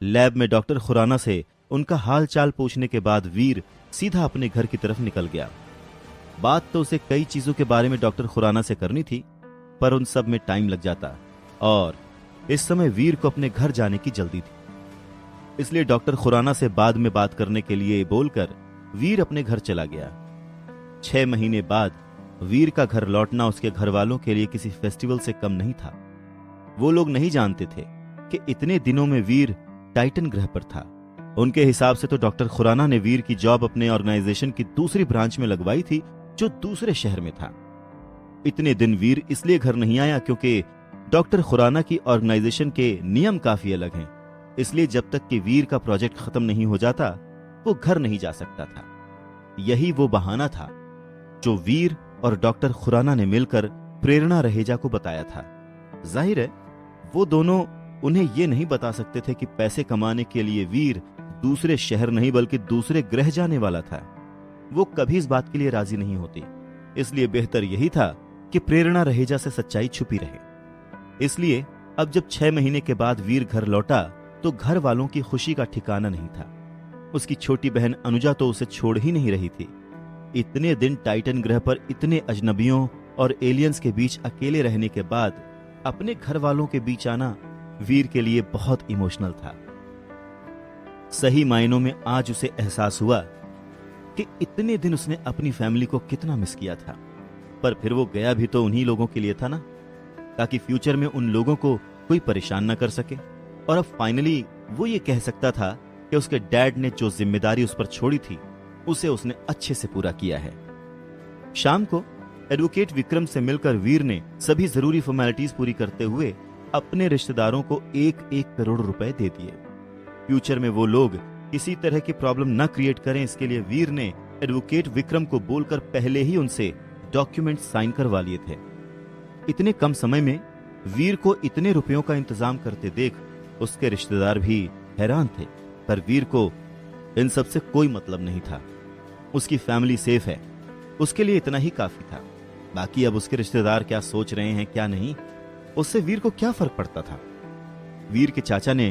Lab में doctor Khurana से उनका हाल चाल पूछने के बाद वीर सीधा अपने घर की तरफ निकल गया। बात तो उसे कई चीजों के बारे में डॉक्टर खुराना से करनी थी, पर उन सब में टाइम लग जाता और इस समय वीर को अपने घर जाने की जल्दी थी। इसलिए डॉक्टर खुराना से बाद में बात करने के लिए बोलकर वीर अपने घर चला गया। 6 महीने बाद वीर का घर लौटना उसके घर वालों के लिए किसी फेस्टिवल से कम नहीं था। वो लोग नहीं जानते थे कि इतने दिनों में वीर टाइटन ग्रह पर था। उनके हिसाब से तो डॉक्टर खुराना ने वीर की जॉब अपने ऑर्गेनाइजेशन की दूसरी ब्रांच में लगवाई थी, जो दूसरे शहर में था। इतने दिन वीर इसलिए घर नहीं आया क्योंकि डॉक्टर खुराना की ऑर्गेनाइजेशन के नियम काफी अलग हैं। इसलिए जब तक कि वीर का प्रोजेक्ट खत्म नहीं हो जाता वो घर नहीं जा सकता था। यही वो बहाना था जो वीर और डॉक्टर खुराना ने मिलकर प्रेरणा रहेजा को बताया था। जाहिर है वो दोनों उन्हें ये नहीं बता सकते थे कि पैसे कमाने के लिए वीर दूसरे शहर नहीं बल्कि दूसरे ग्रह जाने वाला था। वो कभी इस बात के लिए राजी नहीं होती, इसलिए बेहतर यही था कि प्रेरणा रहेजा से सच्चाई छुपी रहे। इसलिए अब जब 6 महीने के बाद वीर घर लौटा तो घर वालों की खुशी का ठिकाना नहीं था। उसकी छोटी बहन अनुजा तो उसे छोड़ ही नहीं रही थी। इतने दिन टाइटन ग्रह पर इतने अजनबियों और एलियंस के बीच अकेले रहने के बाद अपने घर वालों के बीच आना वीर के लिए बहुत इमोशनल था। सही मायनों में आज उसे एहसास हुआ कि इतने दिन उसने अपनी फैमिली को कितना मिस किया था, पर फिर वो गया भी तो उन्हीं लोगों के लिए था ना, ताकि फ्यूचर में उन लोगों को कोई परेशान न कर सके। और अब फाइनली वो ये कह सकता था कि उसके डैड ने जो जिम्मेदारी उस पर छोड़ी थी उसे उसने अच्छे से पूरा किया है। शाम को एडवोकेट विक्रम से मिलकर वीर ने सभी जरूरी फॉर्मेलिटीज पूरी करते हुए अपने रिश्तेदारों को 1-1 करोड़ रुपए दे दिए। फ्यूचर में वो लोग किसी तरह की प्रॉब्लम न क्रिएट करें, इसके लिए वीर ने एडवोकेट विक्रम को बोलकर पहले ही उनसे डॉक्यूमेंट साइन करवा लिए थे। इतने कम समय में वीर को इतने रुपयों का इंतजाम करते देख उसके रिश्तेदार भी हैरान थे, पर वीर को इन सब से कोई मतलब नहीं था। उसकी फैमिली सेफ है, उसके लिए इतना ही काफी था। बाकी अब उसके रिश्तेदार क्या सोच रहे हैं क्या नहीं, उससे वीर को क्या फर्क पड़ता था। वीर के चाचा ने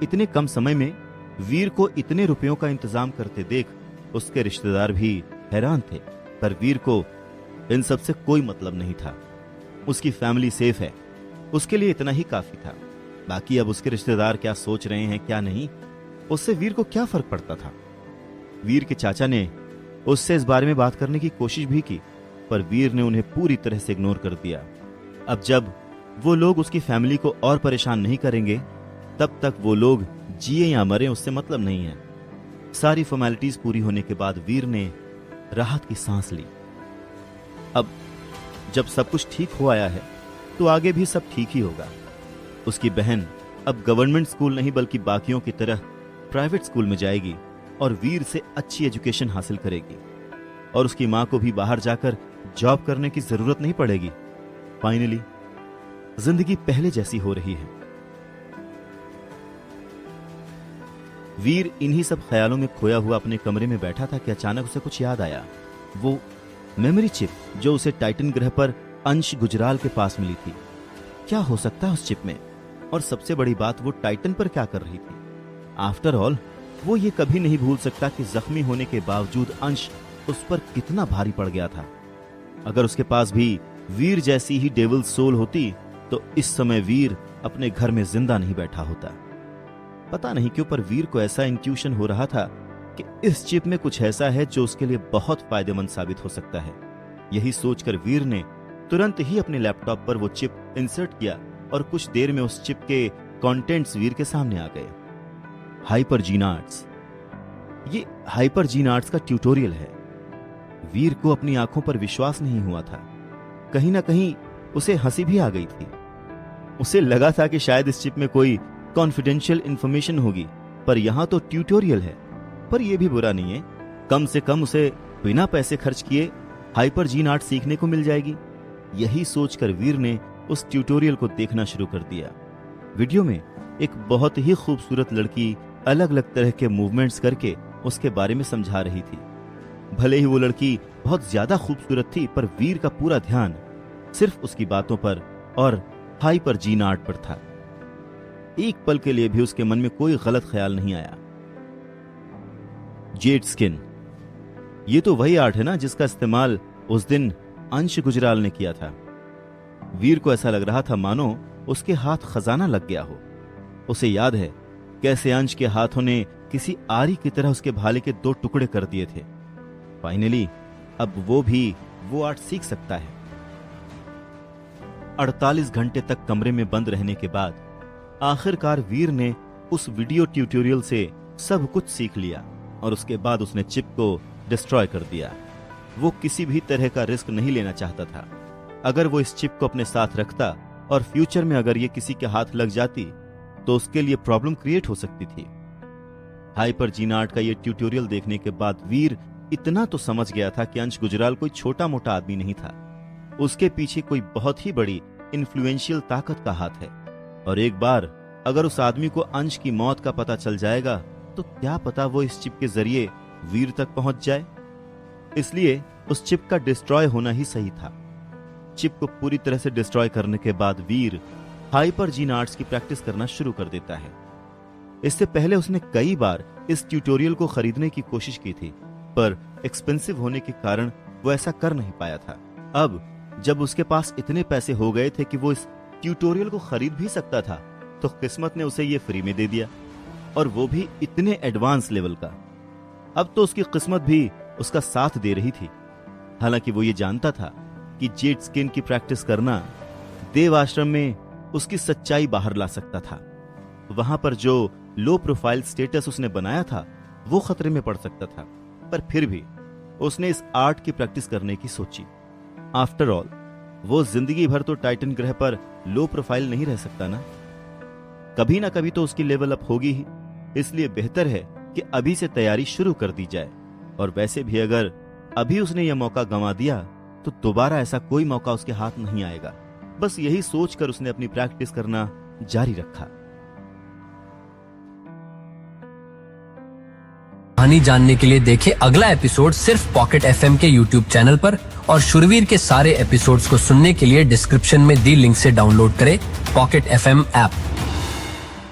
इतने कम समय में वीर को इतने रुपयों का इंतजाम करते देख उसके रिश्तेदार भी हैरान थे, पर वीर को इन सब से कोई मतलब नहीं था। उसकी फैमिली सेफ है, उसके लिए इतना ही काफी था। बाकी अब उसके रिश्तेदार क्या सोच रहे हैं क्या नहीं, उससे वीर को क्या फर्क पड़ता था। वीर के चाचा ने उससे इस बारे में बात करने की कोशिश भी की, पर वीर ने उन्हें पूरी तरह से इग्नोर कर दिया। अब जब वो लोग उसकी फैमिली को और परेशान नहीं करेंगे, तब तक वो लोग जिए या मरे उससे मतलब नहीं है। सारी फॉर्मेलिटीज पूरी होने के बाद वीर ने राहत की सांस ली। अब जब सब कुछ ठीक हो आया है तो आगे भी सब ठीक ही होगा। उसकी बहन अब गवर्नमेंट स्कूल नहीं बल्कि बाकियों की तरह प्राइवेट स्कूल में जाएगी और वीर से अच्छी एजुकेशन हासिल करेगी, और उसकी मां को भी बाहर जाकर जॉब करने की जरूरत नहीं पड़ेगी। फाइनली जिंदगी पहले जैसी हो रही है। वीर इन्हीं सब ख्यालों में खोया हुआ अपने कमरे में बैठा था कि अचानक उसे कुछ याद आया। वो मेमोरी चिप जो उसे टाइटन ग्रह पर अंश गुजराल के पास मिली थी, क्या हो सकता है उस चिप में? और सबसे बड़ी बात, वो टाइटन पर क्या कर रही थी? आफ्टर ऑल वो ये कभी नहीं भूल सकता कि जख्मी होने के बावजूद अंश उस पर कितना भारी पड़ गया था। अगर उसके पास भी वीर जैसी ही डेविल सोल होती तो इस समय वीर अपने घर में जिंदा नहीं बैठा होता। पता नहीं क्यों, पर वीर को ऐसा इंट्यूशन हो रहा था कि इस चिप में कुछ ऐसा है जो उसके लिए बहुत फायदेमंद साबित हो सकता है। यही सोचकर वीर ने तुरंत ही अपने लैपटॉप पर वो चिप इंसर्ट किया और कुछ देर में उस चिप के कंटेंट्स वीर के सामने आ गए। हाइपर जीन आर्ट्स, ये हाइपर जीन आर्ट्स का ट्यूटोरियल है। वीर को अपनी आंखों पर विश्वास नहीं हुआ था। कहीं ना कहीं उसे हंसी भी आ गई थी। उसे लगा था कि शायद इस चिप में कोई कॉन्फिडेंशियल इंफॉर्मेशन होगी, पर यहां तो ट्यूटोरियल है। पर यह भी बुरा नहीं है, कम से कम उसे बिना पैसे खर्च किए हाइपर जीन आर्ट सीखने को मिल जाएगी। यही सोचकर वीर ने उस ट्यूटोरियल को देखना शुरू कर दिया। वीडियो में एक बहुत ही खूबसूरत लड़की अलग अलग तरह के मूवमेंट्स करके उसके बारे में समझा रही थी। भले ही वो लड़की बहुत ज्यादा खूबसूरत थी, पर वीर का पूरा ध्यान सिर्फ उसकी बातों पर और हाइपर जीन आर्ट पर था। एक पल के लिए भी उसके मन में कोई गलत ख्याल नहीं आया। जेड स्किन, ये तो वही आर्ट है ना जिसका इस्तेमाल उस दिन अंश गुजराल ने किया था। वीर को ऐसा लग रहा था मानो उसके हाथ खजाना लग गया हो। उसे याद है कैसे अंश के हाथों ने किसी आरी की तरह उसके भाले के 2 टुकड़े कर दिए थे। फाइनली अब वो भी वो आर्ट सीख सकता है। 48 घंटे तक कमरे में बंद रहने के बाद आखिरकार वीर ने उस वीडियो ट्यूटोरियल से सब कुछ सीख लिया और उसके बाद उसने चिप को डिस्ट्रॉय कर दिया। वो किसी भी तरह का रिस्क नहीं लेना चाहता था। अगर वो इस चिप को अपने साथ रखता और फ्यूचर में अगर ये किसी के हाथ लग जाती तो उसके लिए प्रॉब्लम क्रिएट हो सकती थी। हाइपर जीन आर्ट का ये ट्यूटोरियल देखने के बाद वीर इतना तो समझ गया था कि अंश गुजराल कोई छोटा मोटा आदमी नहीं था। उसके पीछे कोई बहुत ही बड़ी इन्फ्लुएंशियल ताकत का हाथ है और एक बार अगर उस आदमी को अंश की मौत का पता चल जाएगा तो क्या पता वो इस चिप के जरिए वीर तक पहुंच जाए। इसलिए उस चिप का डिस्ट्रॉय होना ही सही था। चिप को पूरी तरह से डिस्ट्रॉय करने के बाद वीर हाइपर जीन आर्ट्स की प्रैक्टिस करना शुरू कर देता है। इससे पहले उसने कई बार इस ट्यूटोरियल को खरीदने की कोशिश की थी, पर एक्सपेंसिव होने के कारण वो ऐसा कर नहीं पाया था। अब जब उसके पास इतने पैसे हो गए थे कि वो इस ट्यूटोरियल को खरीद भी सकता था, तो किस्मत ने उसे ये फ्री में दे दिया, और वो भी इतने एडवांस लेवल का। अब तो उसकी किस्मत भी उसका साथ दे रही थी। हालांकि वो ये जानता था कि जेड स्किन की प्रैक्टिस करना देव आश्रम में उसकी सच्चाई बाहर ला सकता था। वहां पर जो लो प्रोफाइल स्टेटस उसने बनाया था वो खतरे में पड़ सकता था, पर फिर भी उसने इस आर्ट की प्रैक्टिस करने की सोची। आफ्टर ऑल वो जिंदगी भर तो टाइटन ग्रह पर लो प्रोफाइल नहीं रह सकता ना, कभी ना कभी तो उसकी लेवल अप होगी ही। इसलिए बेहतर है कि अभी से तैयारी शुरू कर दी जाए। और वैसे भी अगर अभी उसने यह मौका गंवा दिया तो दोबारा ऐसा कोई मौका उसके हाथ नहीं आएगा। बस यही सोचकर उसने अपनी प्रैक्टिस करना जारी रखा। कहानी जानने के लिए देखें अगला एपिसोड सिर्फ पॉकेट एफएम के यूट्यूब चैनल पर, और शुरवीर के सारे एपिसोड्स को सुनने के लिए डिस्क्रिप्शन में दी लिंक से डाउनलोड करें पॉकेट एफएम ऐप।